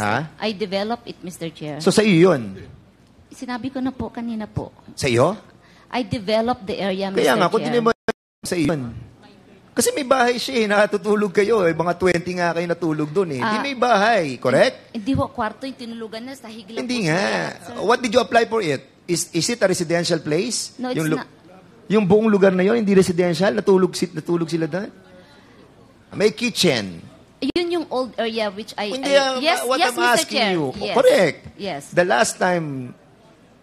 Ha? I developed it, Mr. Chair. So sa iyo yun? Sinabi ko na po kanina po. Sa iyo? I developed the area, Mr. Kaya nga, kung Chair. di mo sa iyo yun. Kasi may bahay siya nakatutulog kayo. Mga 20 nga kayo natulog doon Hindi may bahay, correct? Hindi po, kwarto yung tinulugan na sa higla Hindi po. nga. What did you apply for it? Is it a residential place? No, it's not. Yung buong lugar na yon hindi residential? Natulog sila doon? May kitchen. Yun yung old area which Hindi, yes, what yes, I'm Mr. asking Chair. you. Yes. Correct. Yes. The last time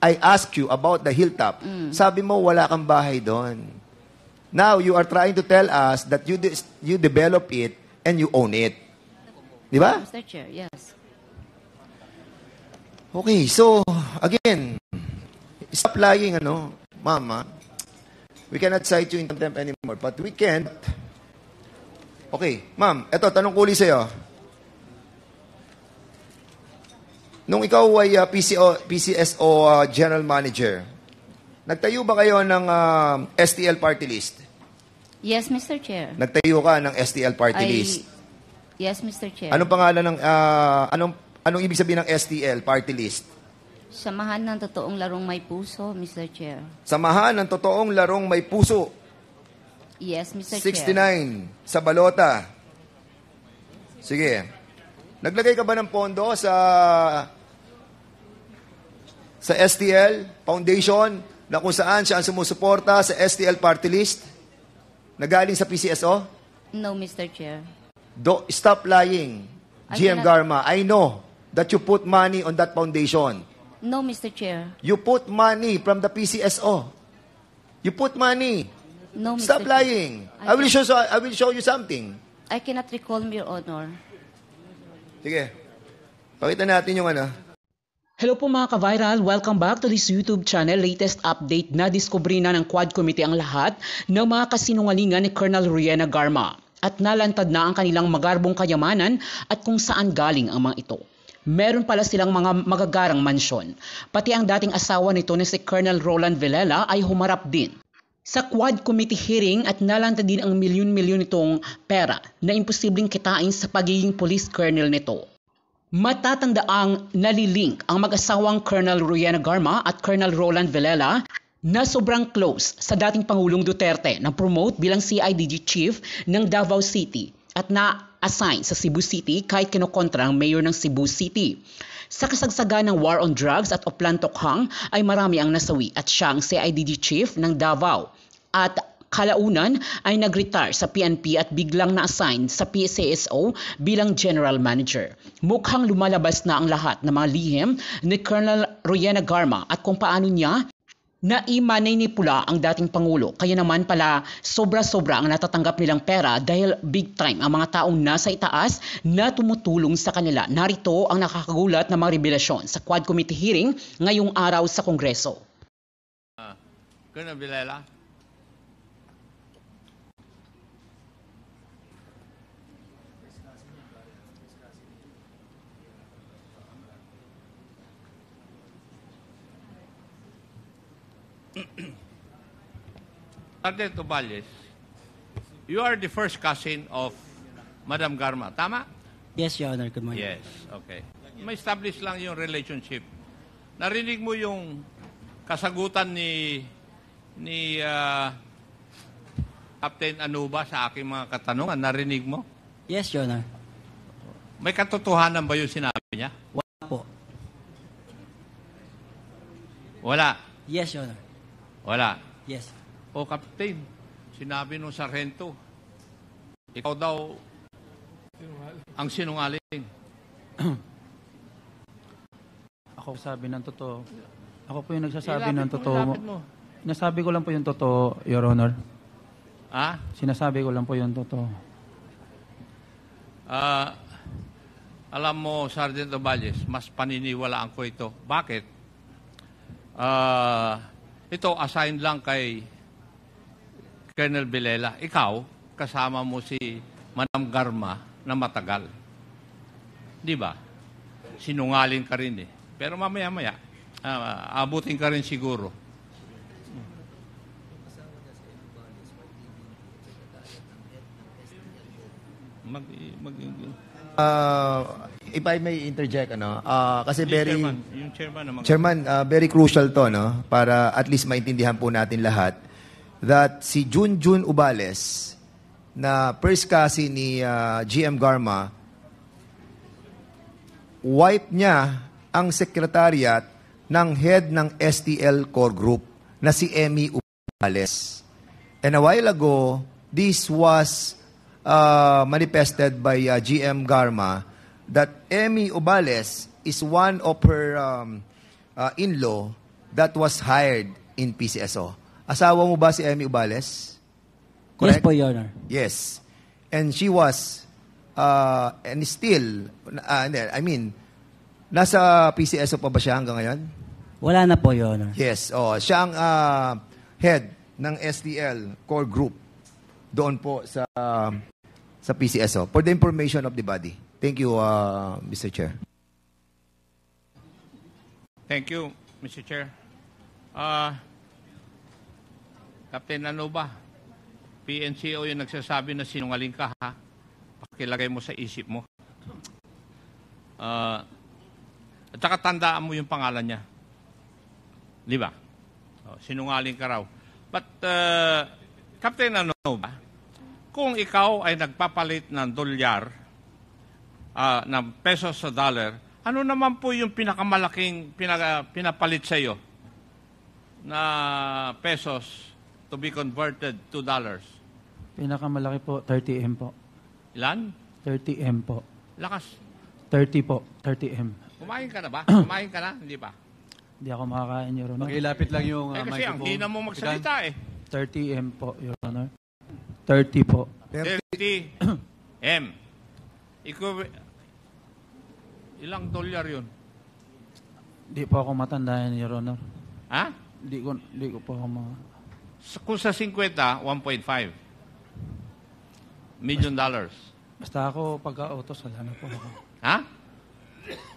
I asked you about the hilltop, sabi mo wala kang bahay doon. Now, you are trying to tell us that you develop it and you own it. Di ba? Mr. Chair, yes. Okay, so, again, stop lying, Mama. We cannot cite you in contempt anymore, but we can. Okay, ma'am, eto, tanong ko ulit sa'yo. Nung ikaw ay PCSO General Manager, nagtayo ba kayo ng STL party list? Yes, Mr. Chair. Nagtayo ka ng STL party list? Yes, Mr. Chair. Anong pangalan ng, anong ibig sabihin ng STL party list? Samahan ng totoong larong may puso, Mr. Chair. Samahan ng totoong larong may puso. Yes, Mr. 69 Chair. sa balota. Sige. Naglagay ka ba ng pondo sa STL Foundation na kung saan siya ang sumusuporta sa STL party list na galing sa PCSO? No, Mr. Chair. Stop lying. GM Garma, I know that you put money on that foundation. No, Mr. Chair. You put money from the PCSO. You put money. No, Mr. Stop Chair. lying. I will show you something. I cannot recall, Your Honor. Sige. Pakita natin yung Hello po mga ka-viral, welcome back to this YouTube channel. Latest update na diskubri na ng Quad Committee ang lahat ng mga kasinungalingan ni Colonel Rowena Garma at nalantad na ang kanilang magarbong kayamanan at kung saan galing ang mga ito. Meron pala silang mga magagarang mansyon. Pati ang dating asawa nito na si Colonel Roland Villela ay humarap din sa Quad Committee hearing at nalantad din ang milyon-milyon nitong pera na imposibleng kitain sa pagiging police colonel nito. Matatandaang nalilink ang mag-asawang Colonel Rowena Garma at Colonel Roland Villela na sobrang close sa dating Pangulong Duterte na promote bilang CIDG chief ng Davao City at na-assign sa Cebu City kahit kinokontra ang mayor ng Cebu City. Sa kasagsagan ng war on drugs at Oplan Tokhang ay marami ang nasawi at siya ang CIDG chief ng Davao at kalaunan ay nag-retire sa PNP at biglang na-assign sa PCSO bilang general manager. Mukhang lumalabas na ang lahat ng mga lihim ni Colonel Rowena Garma at kung paano niya naimanipula ang dating Pangulo. Kaya naman pala sobra-sobra ang natatanggap nilang pera dahil big time ang mga taong nasa itaas na tumutulong sa kanila. Narito ang nakakagulat na mga revelasyon sa Quad Committee hearing ngayong araw sa Kongreso. Colonel Villela. Sergeant Oballes, you are the first cousin of Madam Garma, tama? Yes, Your Honor. Good morning. Yes, okay. May establish lang yung relationship. Narinig mo yung kasagutan ni Captain Anuba sa aking mga katanungan. Narinig mo? Yes, Your Honor. May katotohanan ba yung sinabi niya? Wala po. Wala. Yes, Your Honor. Wala. Yes. O Captain, sinabi nung sarhento, ikaw daw ang sinungaling. Ako sabi ng totoo. Ako po yung nagsasabi ng totoo. Nasabi ko lang po yung totoo, Your Honor. Ha? Sinasabi ko lang po yung totoo. Alam mo, Sergeant Oballes, mas paniniwalaan ko ito. Bakit? Ito, assigned lang kay Colonel Villela. Ikaw, kasama mo si Madam Garma na matagal. Di ba? Sinungaling ka rin eh. Pero mamaya-maya, abutin ka rin siguro. if I may interject, kasi Yung chairman na Chairman, very crucial to, no? Para at least maintindihan po natin lahat that si Junjun Ubales, na first cousin ni GM Garma, wipe niya ang secretariat ng head ng STL Core Group na si Emmy Ubales. And a while ago, this was manifested by GM Garma that Emmy Ubales is one of her in-law that was hired in PCSO. Asawa mo ba si Emmy Ubales? Yes po, Your Honor. Yes. And she was, and still, nasa PCSO pa ba siya hanggang ngayon? Wala na po, Your Honor. Yes. Siya ang head ng STL Core Group doon po sa PCSO. For the information of the body. Thank you, Mr. Chair. Thank you, Mr. Chair. Captain, ano ba? PNCO yung nagsasabi na sinungaling ka, ha? Pakilagay mo sa isip mo. At saka tandaan mo yung pangalan niya. Di ba? Sinungaling ka raw. But, Captain, ano ba? Kung ikaw ay nagpapalit ng dolyar, ng pesos sa dollar, ano naman po yung pinakamalaking pinapalit sa iyo na pesos to be converted to dollars? Pinakamalaki po, 30M po. Ilan? 30M po. Lakas. 30 po, 30M. Kumain ka na ba? Kumain ka na? Hindi ba? Hindi ako makakain, Your Honor. Pakilapit lang yung Kasi ang hina mo magsalita eh. 30M po, Your Honor. 30 po. 30 M. Ilang dolyar yun? Hindi po ako matandaan, Your Honor. Ha? Hindi ko po ako Kung sa 50, 1.5 million dollars. Basta ako pagka-autos, wala na po ako. Ha?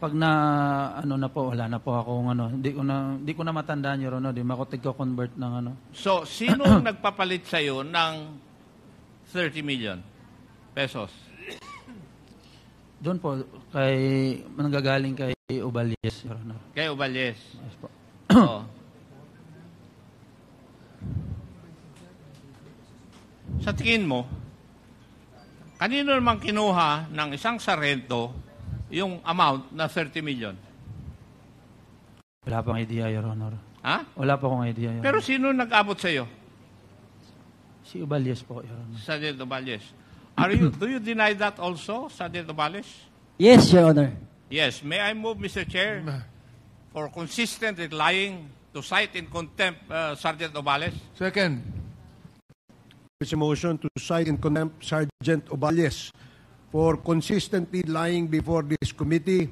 Pag na wala na po ako hindi ko na matandaan, Your Honor. Di makotig ko convert ng So, sino nagpapalit sa iyo ng 30 million pesos? Doon po, nanggagaling kay Ubalies, Your Honor. Kay Ubalies. Yes po. Oo. Sa tingin mo, kanino naman kinuha ng isang sarento yung amount na 30 million? Wala pang idea, Your Honor. Ha? Wala pa akong idea, Your Pero Honor. sino nag-abot sa iyo? Si Ubalies po, Your Honor. Sergeant Ubalies. Do you deny that also, Sergeant Ubalies? Yes, Your Honor. Yes. May I move, Mr. Chair, for consistent in lying to cite in contempt Sergeant Ubalies? Second. It's a motion to cite in contempt Sergeant Oballes for consistently lying before this committee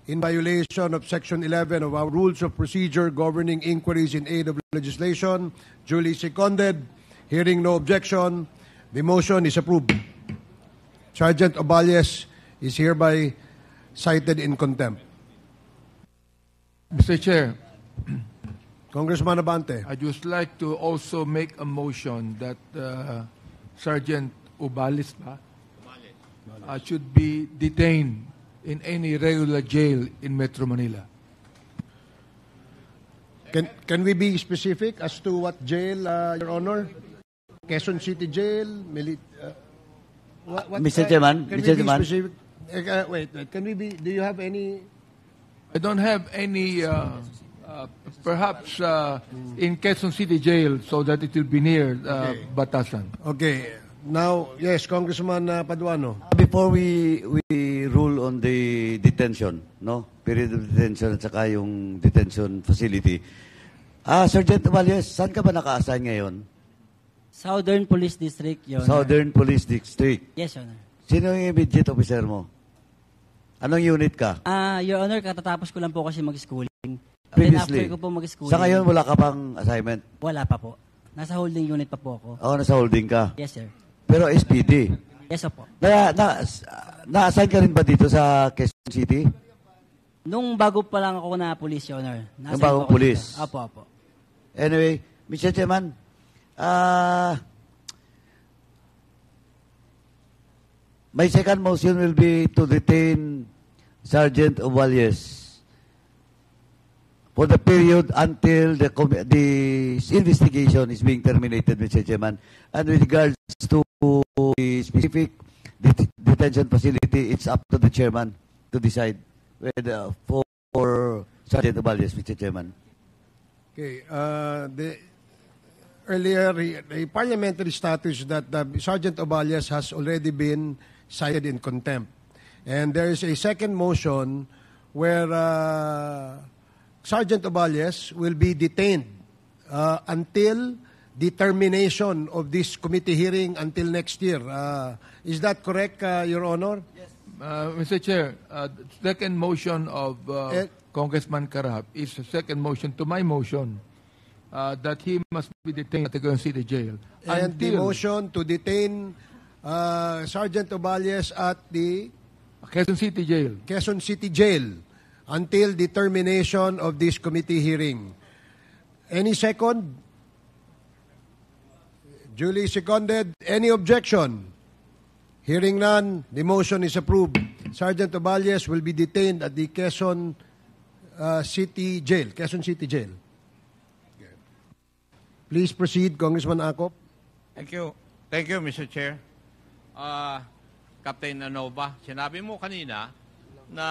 in violation of Section 11 of our Rules of Procedure governing inquiries in aid of legislation. Duly seconded. Hearing no objection, the motion is approved. Sergeant Oballes is hereby cited in contempt. Mr. Chair, Congressman Abante. I'd just like to also make a motion that Sergeant Ubalis should be detained in any regular jail in Metro Manila. Can we be specific as to what jail, Your Honor? Quezon City Jail? Mr. Chairman, can Mr. we be Chairman. specific? Wait. Can we be? Do you have any? I don't have any, perhaps in Quezon City Jail so that it will be near Batasan. Okay. Now, yes, Congressman Paduano. Before we rule on the detention, period of detention at saka yung detention facility, Sergeant Ubalies, saan ka ba naka-assign ngayon? Southern Police District, Your Honor. Southern Police District. Yes, Your Honor. Sino yung immediate officer mo? Anong unit ka? Your Honor, katatapos ko lang po kasi mag-schooling. Previously? Then after ko po mag-schooling. Sa ngayon, wala ka pang assignment? Wala pa po. Nasa holding unit pa po ako. Nasa holding ka? Yes, sir. Pero SPD? Yes, po. Na-assign ka rin ba dito sa Quezon City? Nung bago pa lang ako na police, Your Honor. Nung bagong police? Apo. Anyway, Mr. Chairman, my second motion will be to detain Sergeant Ovalles, for the period until the investigation is being terminated, Mr. Chairman, and with regards to the specific detention facility, it's up to the chairman to decide whether for Sergeant Ovalles, Mr. Chairman. Okay. Earlier, the parliamentary status that Sergeant Ovalles has already been cited in contempt. And there is a second motion where Sergeant Ovalles will be detained until the termination of this committee hearing until next year. Is that correct, Your Honor? Yes. Mr. Chair, second motion of Congressman Karab is a second motion to my motion that he must be detained at the Quezon City Jail. And the motion to detain Sergeant Ovalles at the Quezon City Jail. Quezon City Jail until the termination of this committee hearing. Any second? Duly seconded. Any objection? Hearing none, the motion is approved. Sergeant Ovalles will be detained at the Quezon City Jail. Quezon City Jail. Please proceed, Congressman Acop. Thank you. Thank you, Mr. Chair. Captain Anova, sinabi mo kanina na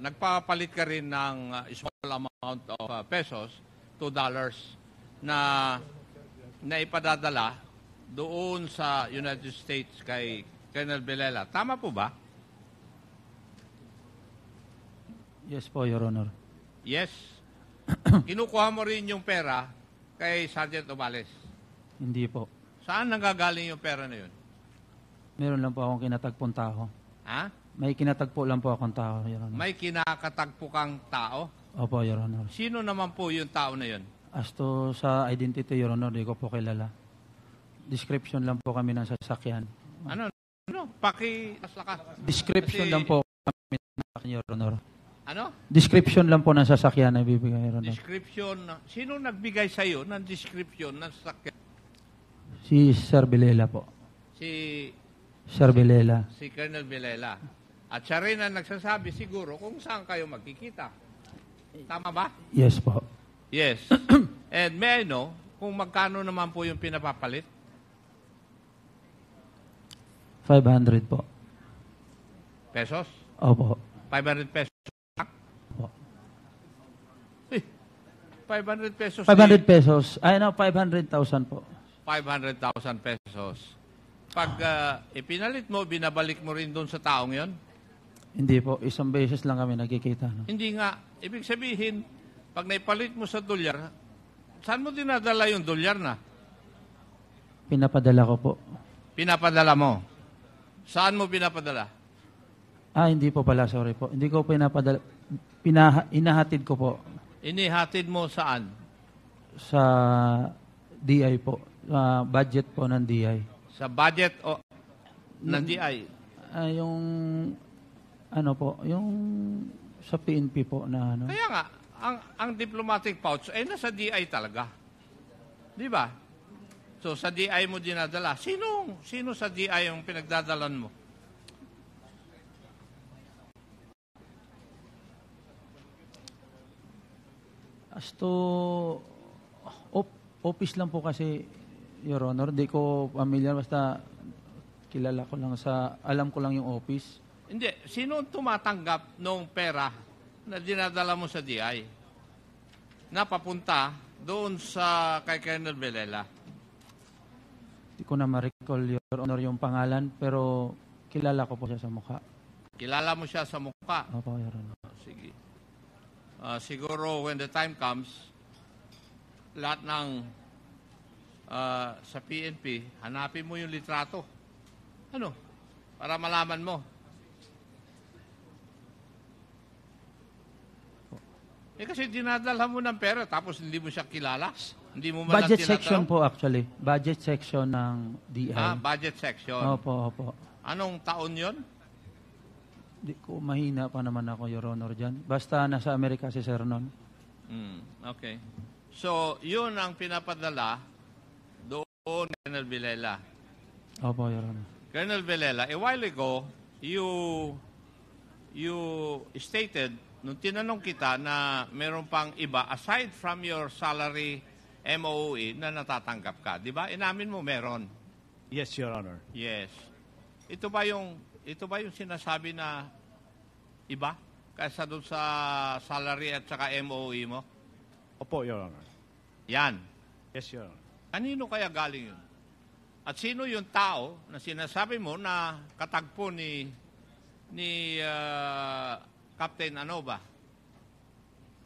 nagpapalit ka rin ng small amount of pesos, $2, na ipadadala doon sa United States kay Colonel Villela. Tama po ba? Yes po, Your Honor. Yes. Kinukuha mo rin yung pera kay Sergeant Ovalles. Hindi po. Saan nanggagaling yung pera na yun? Meron lang po akong kinatagpong tao. Ha? May kinatagpo lang po akong tao, Your Honor. May kinakatagpo kang tao? Opo, Your Honor. Sino naman po yung tao na yun? As to sa identity, Your Honor, di ko po kilala. Description lang po kami ng sasakyan. Ano? Paki-lakas. Description Kasi- lang po kami ng sasakyan, Your Honor. Ano? Description lang po ng sasakyan na ibibigay, Your Honor. Description. Sino nagbigay sa'yo ng description ng sasakyan? Si Sir Villela po. Si Sir Villela. Colonel Villela. At siya rin ang nagsasabi siguro kung saan kayo magkikita. Tama ba? Yes po. Yes. And may I know kung magkano naman po yung pinapapalit? 500 po. Pesos? Opo. 500 pesos? Opo. 500 pesos. 500 pesos. Ay, no, 500,000 po. 500,000 pesos. Pag ipinalit mo, binabalik mo rin doon sa taong yon? Hindi po. Isang beses lang kami nagkikita. No? Hindi nga. Ibig sabihin, pag naipalit mo sa dolyar, saan mo dinadala yung dolyar na? Pinapadala ko po. Pinapadala mo. Saan mo pinapadala? Hindi po pala. Sorry po. Hindi ko pinapadala. Inahatid ko po Inihatid mo saan? sa DI po. Budget po ng DI. Sa budget o ng DI? Yung ano po, yung sa PNP po na ano. Kaya nga, ang diplomatic pouch ay nasa DI talaga. Di ba? So, sa DI mo dinadala. Sino sa DI yung pinagdadalan mo? As to office lang po kasi, Your Honor, di ko familiar, basta kilala ko lang alam ko lang yung office. Hindi. Sino ang tumatanggap ng pera na dinadala mo sa DI? Na papunta doon sa kay Colonel Villela? Di ko na ma-recall, Your Honor, yung pangalan, pero kilala ko po siya sa mukha. Kilala mo siya sa mukha? Opo, Your Honor. Sige. Siguro when the time comes, lahat ng sa PNP, hanapin mo yung litrato. Ano? Para malaman mo. Kasi dinadala mo ng pera tapos hindi mo siya kilala. Hindi mo man Budget lang section tinatanong. po actually. Budget section ng DI. Budget section. Opo. Anong taon yon? Di ko mahina pa naman ako, Your Honor, dyan. Basta nasa Amerika si Sir nun. Okay. So, yun ang pinapadala doon kay Colonel Villela. Opo, Your Honor. Colonel Villela, a while ago, you you stated, nung tinanong kita na meron pang iba, aside from your salary MOE na natatanggap ka. Di ba? Inamin mo meron. Yes, Your Honor. Yes. Ito ba yung sinasabi na iba kaysa doon sa salary at saka MOE mo? Opo, Your Honor. Yan. Yes, Your Honor. Kanino kaya galing yun? At sino yung tao na sinasabi mo na katagpo ni Captain Anoba?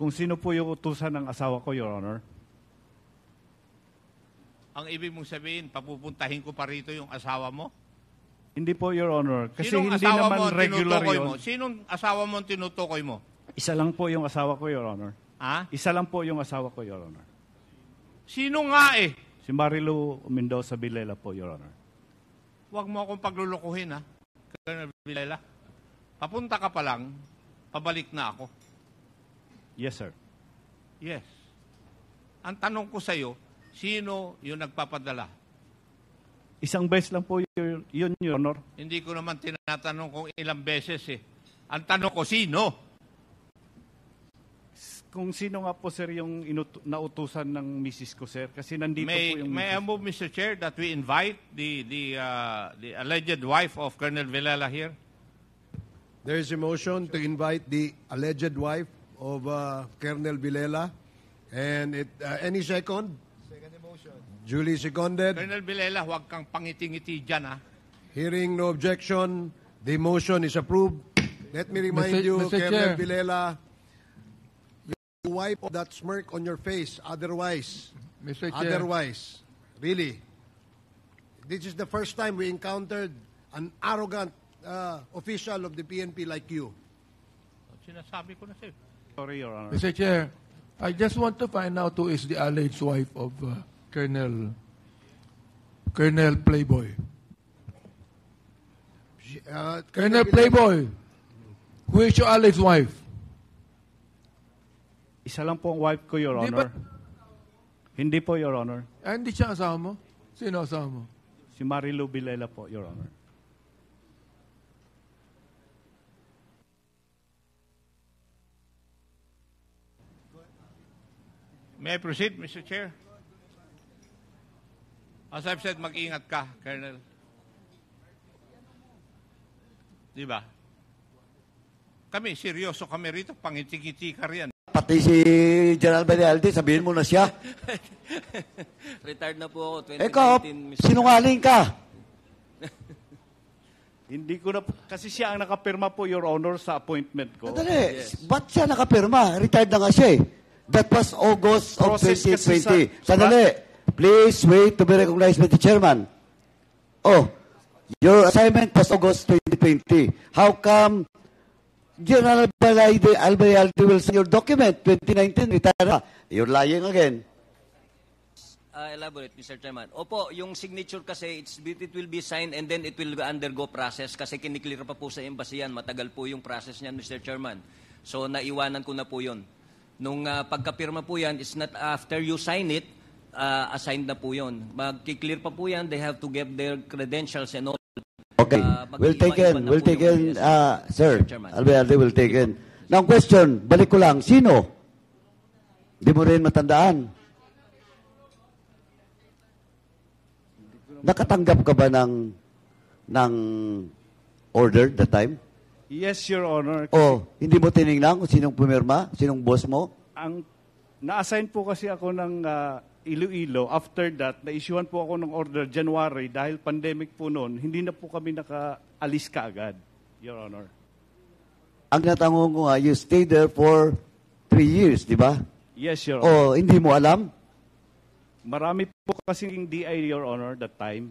Kung sino po yung utusan ng asawa ko, Your Honor? Ang ibig mong sabihin, papupuntahin ko pa rito yung asawa mo? Hindi po, Your Honor. Kasi Sinong hindi asawa naman mo ang regular tinutukoy yun. mo? Sinong asawa mo ang tinutukoy mo? Isa lang po yung asawa ko, Your Honor. Ha? Isa lang po yung asawa ko, Your Honor. Sino nga eh? Si Marilu Mendoza Bilela po, Your Honor. Huwag mo akong paglulukuhin, ha? Colonel Villela. Papunta ka pa lang, pabalik na ako. Yes, sir. Yes. Ang tanong ko sa'yo, sino yung nagpapadala? Isang beses lang po yun, Your Honor. Hindi ko naman tinatanong kung ilang beses eh. Ang tanong ko, sino? Kung sino nga po, sir, yung nautusan ng misis ko, sir. Kasi nandito po yung May I move, Mr. Chair, that we invite the alleged wife of Colonel Villela here? There is a motion to invite the alleged wife of Colonel Villela. And any second? Second motion. Duly seconded. Colonel Villela, huwag kang pangiting-ngiti dyan, ha? Hearing no objection, the motion is approved. Let me remind you, Mr. Colonel Chair. Villela, you wipe that smirk on your face. Otherwise, really, this is the first time we encountered an arrogant official of the PNP like you. Sinasabi ko na sa'yo. Sorry, Your Honor. Mr. Chair, I just want to find out who is the alleged wife of Colonel Playboy. Colonel Playboy, who is your alleged wife? Isa lang po ang wife ko, Your Hindi Honor. Hindi po, Your Honor. Hindi siya asawa mo? Sino asawa mo? Si Marilu Bilela po, Your Honor. May I proceed, Mr. Chair? As I've said, mag-ingat ka, Colonel. Di ba? Kami, seryoso kami rito, pangiti-ngiti ka riyan. Pati si General Benialde, sabihin mo na siya. Retired na po ako, 2019. Ikaw, Mr. sinungaling ka. Hindi ko na, kasi siya ang nakapirma po, Your Honor, sa appointment ko. Madali, ba't siya nakapirma? Retired na nga siya eh. That was August of Process kasi 2020. Sandali, please wait to be recognized by the chairman. Oh, your assignment was August 2020. How come General Albayalde will sign your document 2019 retire na? You're lying again. Elaborate, Mr. Chairman. Opo, yung signature kasi, it will be signed and then it will undergo process kasi kiniklear pa po sa embassy yan. Matagal po yung process niyan, Mr. Chairman. So, naiwanan ko na po yun. Nung pagkapirma po yan, it's not after you sign it, assigned na po yun. Magkiklear pa po yan, they have to give their credentials and all. Okay, we'll take in, sir, Albayalde will take in. Now, question, balik ko lang, sino? Hindi mo rin matandaan. Nakatanggap ka ba ng order that time? Yes, Your Honor. O, hindi mo tinignan kung sinong pumirma? Sinong boss mo? Ang na-assign po kasi ako ng Iloilo. After that, na-issuean po ako ng order January dahil pandemic po noon, hindi na po kami nakaalis kaagad, Your Honor. Ang natanong ko nga, you stayed there for 3 years, di ba? Yes, Your Honor. O, hindi mo alam? Marami po kasing DI, Your Honor, that time.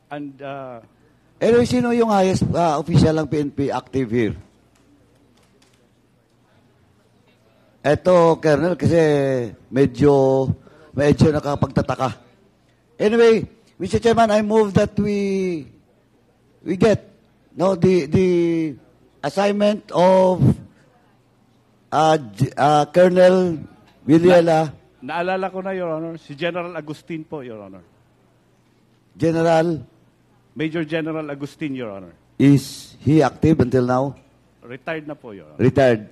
And, anyway, sino yung highest official ng PNP active here? Eto, Colonel, kasi medyo nakapagtataka. Anyway, Mr. Chairman, I move that we get the assignment of Colonel Villela. naalala ko na, Your Honor, si General Agustin po, Your Honor. General? Major General Agustin, Your Honor. Is he active until now? Retired na po, Your Honor. Retired.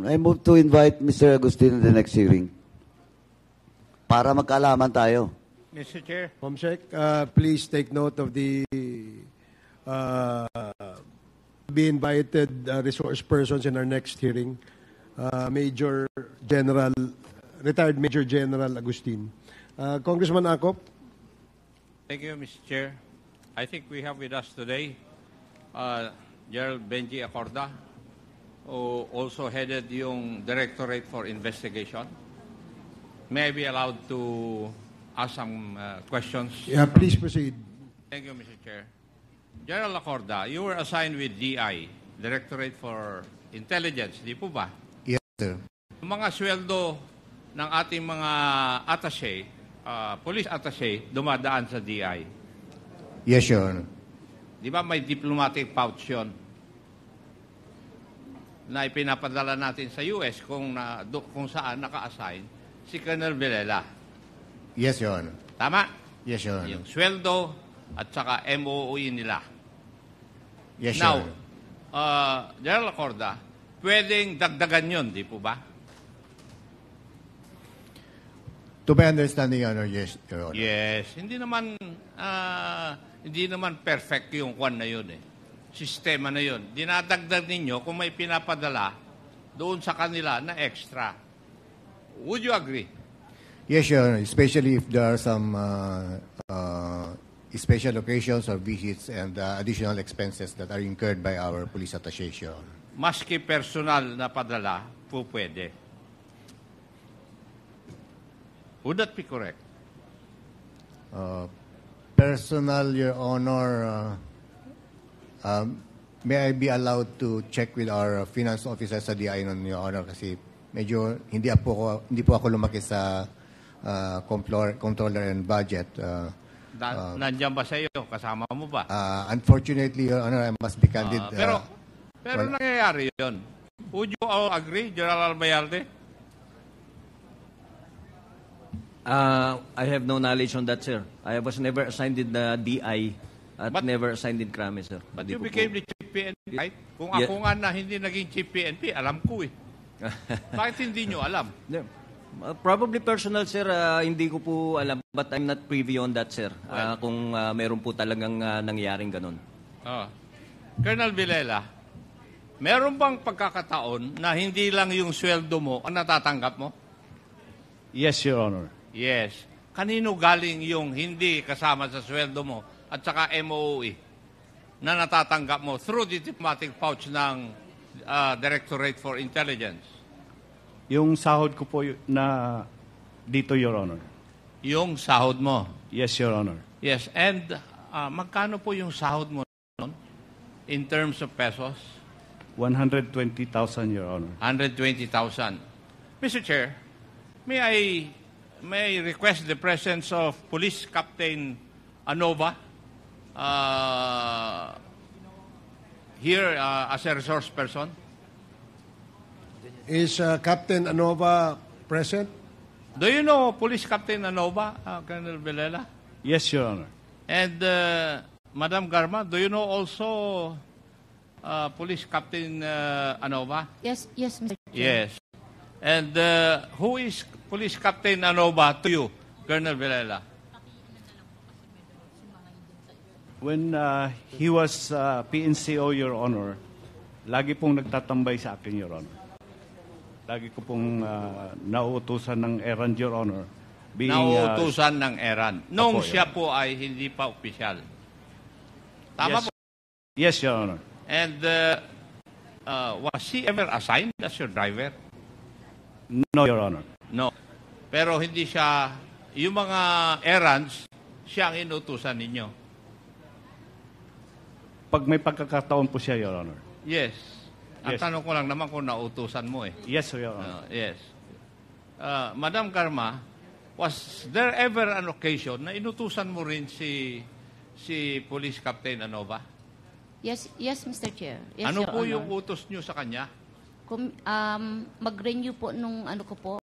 I move to invite Mr. Agustin in the next hearing. Para magkaalaman tayo. Mr. Chair. Comsec, please take note of the be invited resource persons in our next hearing. Retired Major General Agustin. Congressman Acop. Thank you, Mr. Chair. I think we have with us today Gerald Benji Acorda, who also headed yung Directorate for Investigation. May I be allowed to ask some questions? Yeah, please proceed. Thank you, Mr. Chair. General Acorda, you were assigned with DI, Directorate for Intelligence, di po ba? Yes, sir. Yung mga sweldo ng ating mga attaché, police attaché, dumadaan sa DI. Yes, Your Honor. Di ba may diplomatic pouch yun na ipinapadala natin sa US kung saan naka-assign si Colonel Villela? Yes, Your Honor. Tama? Yes, Your Honor. Yung sweldo at saka MOE nila. Yes, Now, Your Honor. General Acorda, pwedeng dagdagan yun, di po ba? To my understanding, Your Honor, yes, Your Honor. Yes. Hindi naman perfect yung kwan na yun eh. Sistema na yun. Dinadagdag ninyo kung may pinapadala doon sa kanila na extra. Would you agree? Yes, Your Honor, especially if there are some special occasions or visits and additional expenses that are incurred by our police attaché, Your Honor. Maski personal na padala, po pwede. Would that be correct? Personal, Your Honor, may I be allowed to check with our finance officer sa DI nun, Your Honor, kasi medyo hindi po ako lumaki sa controller and budget. Nandiyan ba sa iyo? Kasama mo ba? Unfortunately, Your Honor, I must be candid. Pero nangyayari yun. Would you all agree, General Albayalde? I have no knowledge on that, sir. I was never assigned in the DI at never assigned in Krame, sir. But you became the Chief PNP, right? Kung ako nga na hindi naging Chief PNP, alam ko eh. Bakit hindi nyo alam? Probably personal, sir. Hindi ko po alam. But I'm not privy on that, sir. Kung meron po talagang nangyaring ganun. Colonel Villela, meron bang pagkakataon na hindi lang yung sweldo mo ang natatanggap mo? Yes, Your Honor. Yes. Kanino galing yung hindi kasama sa sweldo mo at saka MOE na natatanggap mo through the diplomatic pouch ng Directorate for Intelligence? Yung sahod ko po na dito, Your Honor. Yung sahod mo? Yes, Your Honor. Yes. And magkano po yung sahod mo noon in terms of pesos? 120,000, Your Honor. 120,000. Mr. Chair, may I request the presence of Police Captain Anova here as a resource person? Is Captain Anova present? Do you know Police Captain Anova, Colonel Villela? Yes, Your Honor. And Madam Garma, do you know also Police Captain Anova? Yes, Mr. Chair. Yes. And who is Police Captain Anova to you, Colonel Villela? When he was PNCO, Your Honor, lagi pong nagtatambay sa akin, Your Honor. Lagi ko pong nauutusan ng errand, Your Honor. Nauutusan ng errand. Nung Apo, siya po ay hindi pa opisyal. Tama Yes. po? Yes, Your Honor. And was he ever assigned as your driver? No, Your Honor. No. Pero hindi siya, yung mga errands, siya ang inutusan ninyo. Pag may pagkakataon po siya, Your Honor. Yes. Ang Yes. tanong ko lang naman kung nautusan mo eh. Yes, Your Honor. Yes. Madam Karma, was there ever an occasion na inutusan mo rin si Police Captain Anova? Yes, Mr. Chair. Yes, Ano Your po Honor. yung utos nyo sa kanya? Mag-renew po nung ano ko po,